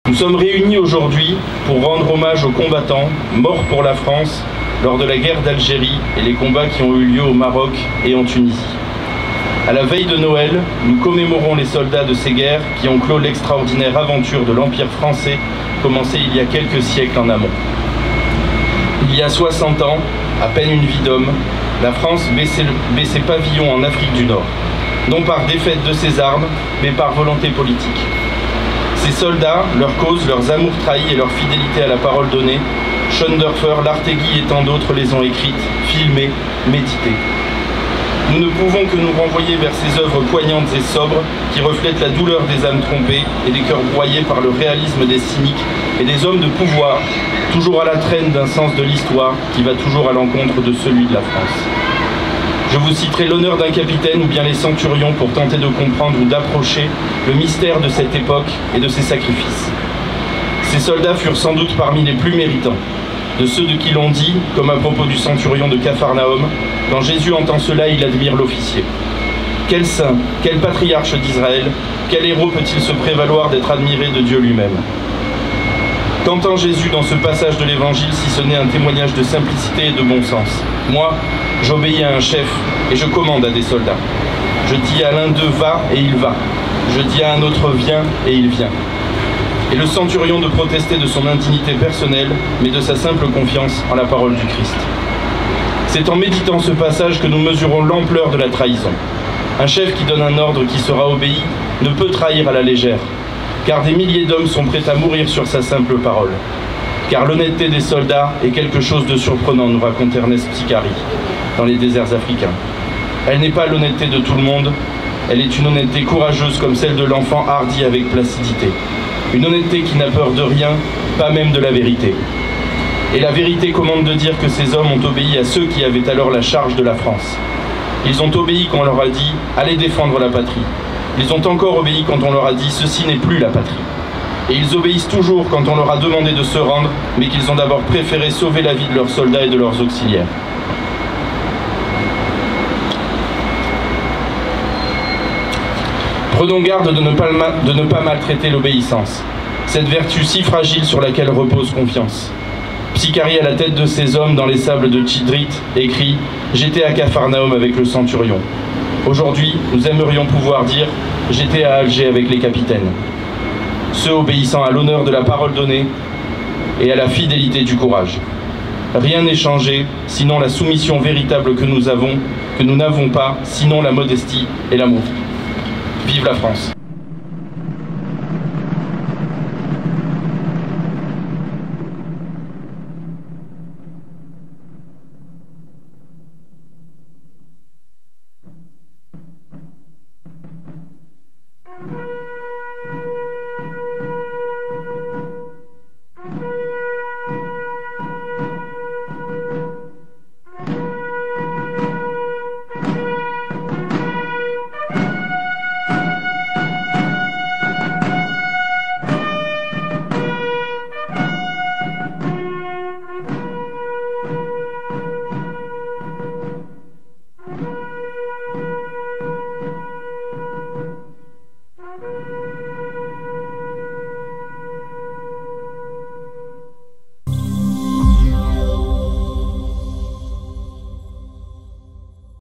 Nous sommes réunis aujourd'hui pour rendre hommage aux combattants morts pour la France lors de la guerre d'Algérie et les combats qui ont eu lieu au Maroc et en Tunisie. À la veille de Noël, nous commémorons les soldats de ces guerres qui ont clos l'extraordinaire aventure de l'Empire français commencée il y a quelques siècles en amont. Il y a 60 ans, à peine une vie d'homme, la France baissait pavillon en Afrique du Nord, non par défaite de ses armes, mais par volonté politique. Ces soldats, leurs causes, leurs amours trahis et leur fidélité à la parole donnée, Schoendorfer, Lartegui et tant d'autres les ont écrites, filmées, méditées. Nous ne pouvons que nous renvoyer vers ces œuvres poignantes et sobres qui reflètent la douleur des âmes trompées et des cœurs broyés par le réalisme des cyniques et des hommes de pouvoir, toujours à la traîne d'un sens de l'histoire qui va toujours à l'encontre de celui de la France. Je vous citerai l'honneur d'un capitaine ou bien les centurions pour tenter de comprendre ou d'approcher le mystère de cette époque et de ses sacrifices. Ces soldats furent sans doute parmi les plus méritants, de ceux de qui l'on dit, comme à propos du centurion de Capharnaüm, quand Jésus entend cela, il admire l'officier. Quel saint, quel patriarche d'Israël, quel héros peut-il se prévaloir d'être admiré de Dieu lui-même? Qu'entend Jésus dans ce passage de l'Évangile si ce n'est un témoignage de simplicité et de bon sens? Moi, j'obéis à un chef et je commande à des soldats. Je dis à l'un d'eux va et il va. Je dis à un autre viens et il vient. Et le centurion de protester de son indignité personnelle, mais de sa simple confiance en la parole du Christ. C'est en méditant ce passage que nous mesurons l'ampleur de la trahison. Un chef qui donne un ordre qui sera obéi ne peut trahir à la légère, car des milliers d'hommes sont prêts à mourir sur sa simple parole. Car l'honnêteté des soldats est quelque chose de surprenant, nous raconte Ernest Psicari, dans les déserts africains. Elle n'est pas l'honnêteté de tout le monde, elle est une honnêteté courageuse comme celle de l'enfant hardi avec placidité. Une honnêteté qui n'a peur de rien, pas même de la vérité. Et la vérité commande de dire que ces hommes ont obéi à ceux qui avaient alors la charge de la France. Ils ont obéi quand on leur a dit « allez défendre la patrie ». Ils ont encore obéi quand on leur a dit « ceci n'est plus la patrie ». Et ils obéissent toujours quand on leur a demandé de se rendre, mais qu'ils ont d'abord préféré sauver la vie de leurs soldats et de leurs auxiliaires. Prenons garde de ne pas maltraiter l'obéissance, cette vertu si fragile sur laquelle repose confiance. Psicari, à la tête de ces hommes dans les sables de Tidrit, écrit « J'étais à Capharnaüm avec le centurion ». Aujourd'hui, nous aimerions pouvoir dire « J'étais à Alger avec les capitaines ». Ceux obéissant à l'honneur de la parole donnée et à la fidélité du courage. Rien n'est changé, sinon la soumission véritable que nous n'avons pas, sinon la modestie et l'amour. Vive la France!